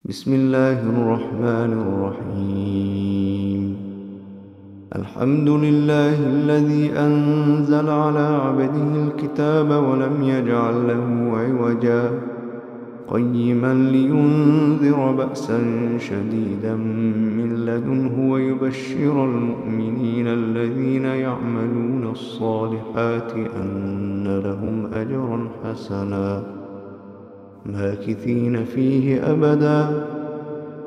بسم الله الرحمن الرحيم. الحمد لله الذي أنزل على عبده الكتاب ولم يجعل له عوجا قيما لينذر بأسا شديدا من لدنه ويبشر المؤمنين الذين يعملون الصالحات أن لهم أجرا حسنا ماكثين فيه أبدا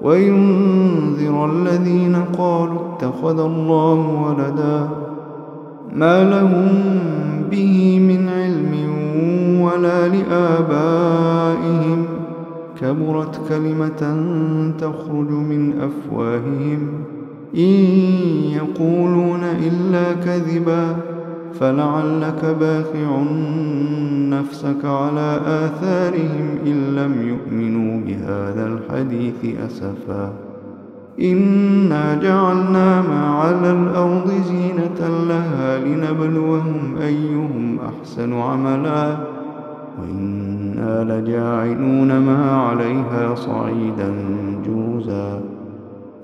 وينذر الذين قالوا اتخذ الله ولدا ما لهم به من علم ولا لآبائهم كبرت كلمة تخرج من أفواههم إن يقولون إلا كذبا فلعلك باخع نفسك على آثارهم إن لم يؤمنوا بهذا الحديث أسفا إنا جعلنا ما على الأرض زينة لها لنبلوهم أيهم أحسن عملا وإنا لجاعلون ما عليها صعيدا جرزا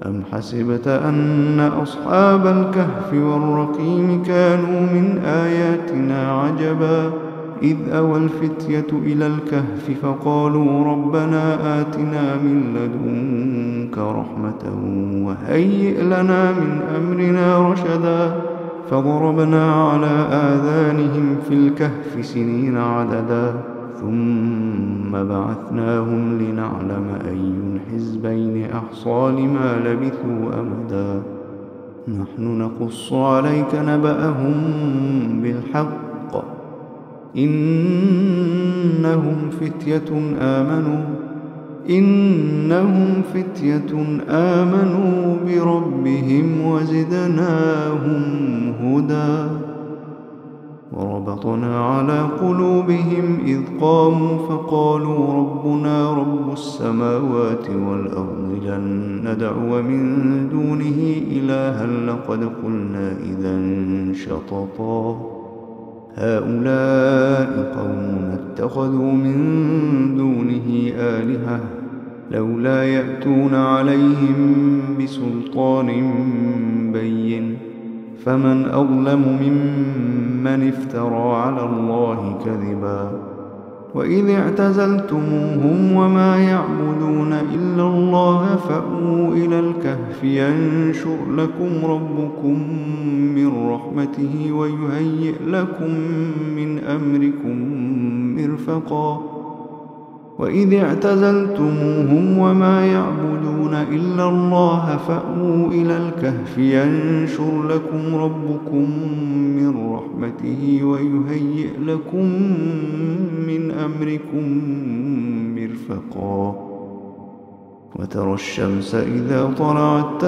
أم حسبت أن أصحاب الكهف والرقيم كانوا من آياتنا عجبا إذ أوى الفتية إلى الكهف فقالوا ربنا آتنا من لدنك رحمة وهيئ لنا من أمرنا رشدا فضربنا على آذانهم في الكهف سنين عددا ثم بعثناهم لنعلم أي الحزبين أحصى لما لبثوا أمدا نحن نقص عليك نبأهم بالحق إنهم فتية آمنوا بربهم وزدناهم هدى وربطنا على قلوبهم إذ قاموا فقالوا ربنا رب السماوات والأرض لن ندعو من دونه إلها لقد قلنا إذا شططا هؤلاء قوم اتخذوا من دونه آلهة لولا يأتون عليهم بسلطان بين فمن أظلم ممن افترى على الله كذبا وإذ اعتزلتموهم وما يعبدون إلا الله فأووا إلى الكهف ينشر لكم ربكم من رحمته ويهيئ لكم من أمركم مرفقا وإذ اعتزلتموهم وما يعبدون إلا الله فأووا إلى الكهف ينشر لكم ربكم من رحمته ويهيئ لكم من أمركم مرفقا وترى الشمس إذا طلعت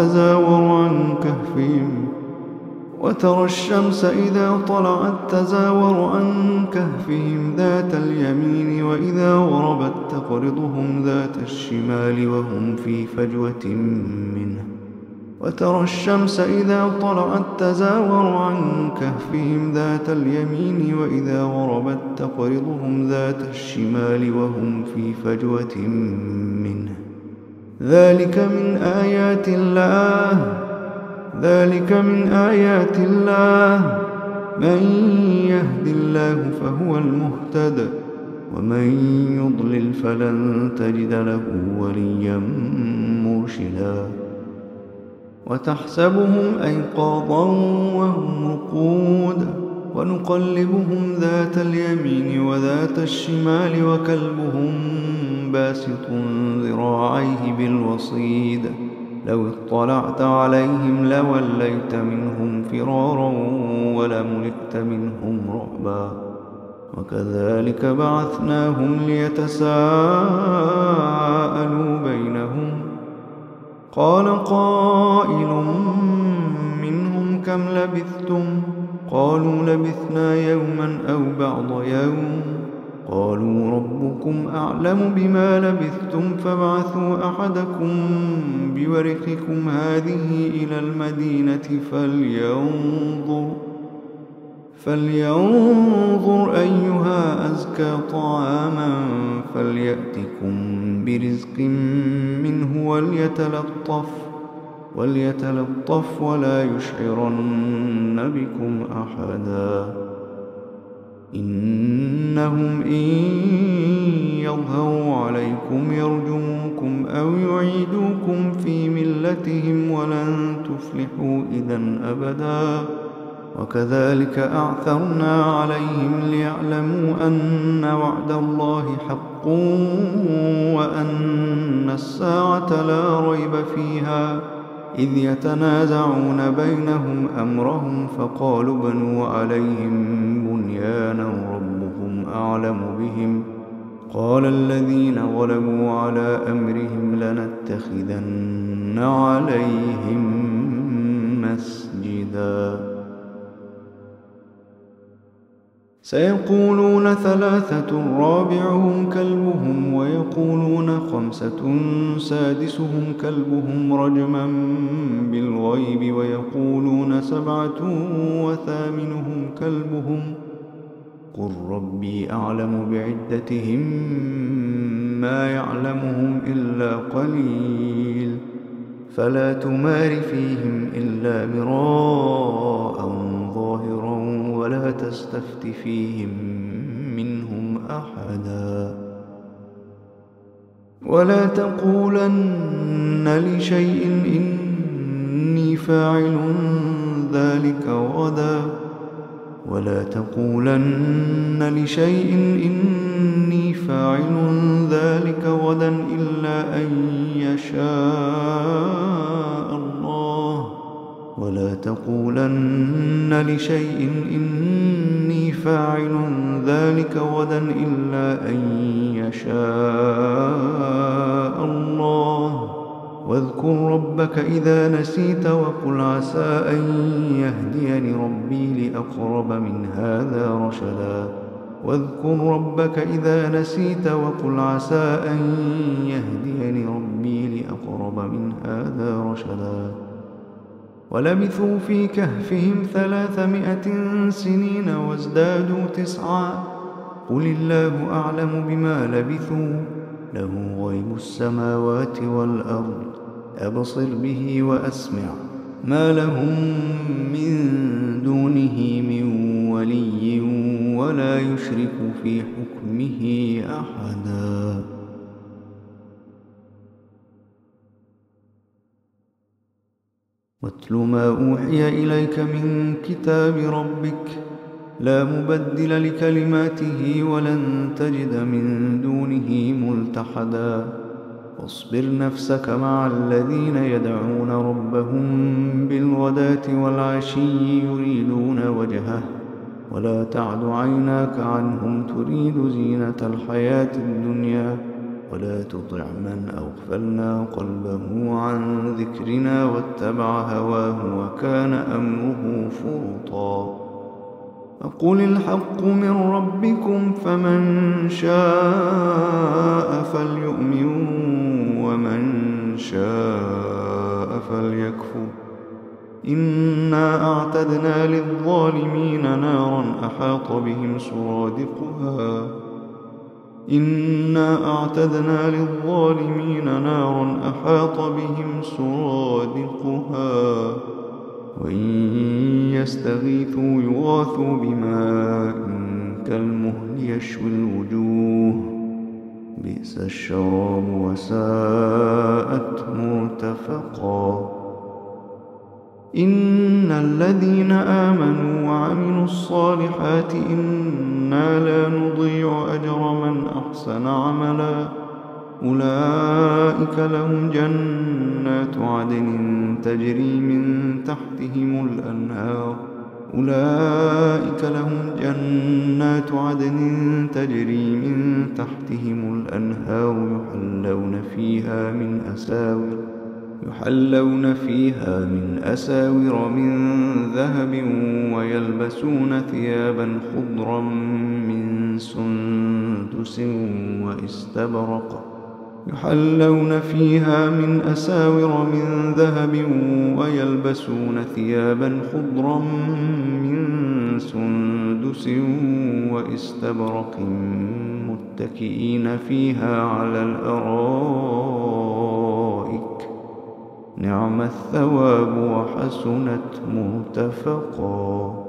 تزاور عن كهفهم ذات اليمين وإذا غربت تقرضهم ذات الشمال وهم في فجوة منه وترى الشمس إذا طلعت تزاور عن كهفهم ذات اليمين وإذا غربت تقرضهم ذات الشمال وهم في فجوة منه ذلك من آيات الله من يهد الله فهو المهتد ومن يضلل فلن تجد له وليا مرشدا وتحسبهم أيقاظا وهم رقود ونقلبهم ذات اليمين وذات الشمال وكلبهم باسط ذراعيه بالوصيد لو اطلعت عليهم لوليت منهم فرارا ولملئت منهم رعبا وكذلك بعثناهم ليتساءلوا بينهم قال قائل منهم كم لبثتم قالوا لبثنا يوما أو بعض يوم قالوا ربكم أعلم بما لبثتم فابعثوا أحدكم بورقكم هذه إلى المدينة فلينظر أيها أزكى طعاما فليأتكم برزق منه وليتلطف ولا يشعرن بكم أحدا إنهم إن يظهروا عليكم يرجموكم أو يعيدوكم في ملتهم ولن تفلحوا إذا أبدا وكذلك أعثرنا عليهم ليعلموا أن وعد الله حق وأن الساعة لا ريب فيها إذ يتنازعون بينهم أمرهم فقالوا بنوا عليهم بنيانا ربهم أعلم بهم قال الذين غلبوا على أمرهم لنتخذن عليهم مسجدا سيقولون ثلاثة رابعهم كلبهم ويقولون خمسة سادسهم كلبهم رجما بالغيب ويقولون سبعة وثامنهم كلبهم قل ربي أعلم بعدتهم ما يعلمهم إلا قليل فلا تمار فيهم إلا مراء ظاهرا ولا تستفت فيهم منهم أحدا ولا تقولن لشيء إني فاعل ذلك غدا ولا تقولن لشيء إني فاعل ذلك غدا إلا أن يشاء الله ولا تقولن لشيء إني فاعل ذلك غدا إلا أن يشاء الله واذكر ربك إذا نسيت وقل عسى أن يهديني ربي لأقرب من هذا رشدا واذكر ربك إذا نسيت وقل عسى أن يهديني ربي لأقرب من هذا رشدا ولبثوا في كهفهم 300 سنين وازدادوا 9 قل الله أعلم بما لبثوا له غيب السماوات والأرض أبصر به وأسمع ما لهم من دونه من ولي ولا يشرك في حكمه أحدا واتل ما أوحي إليك من كتاب ربك لا مبدل لكلماته ولن تجد من دونه ملتحدا واصبر نفسك مع الذين يدعون ربهم بالغداة والعشي يريدون وجهه ولا تعد عيناك عنهم تريد زينة الحياة الدنيا ولا تطع من أغفلنا قلبه عن ذكرنا واتبع هواه وكان أمره فرطا فقل الحق من ربكم فمن شاء فليؤمن ومن شاء فليكفر إنا أعتدنا للظالمين نارا أحاط بهم سرادقها وإن يستغيثوا يغاثوا بماء كالمهل يشوي الوجوه بئس الشراب وساءت مرتفقا إن الذين آمنوا وعملوا الصالحات إنا لا نضيع أجر من أحسن عملا أولئك لهم جنات عدن تجري من تحتهم الأنهار يحلون فيها من أساور من ذهب ويلبسون ثيابا خضرا من سندس سندس وإستبرق متكئين فيها على الأرائك نعم الثواب وحسنت مرتفقا.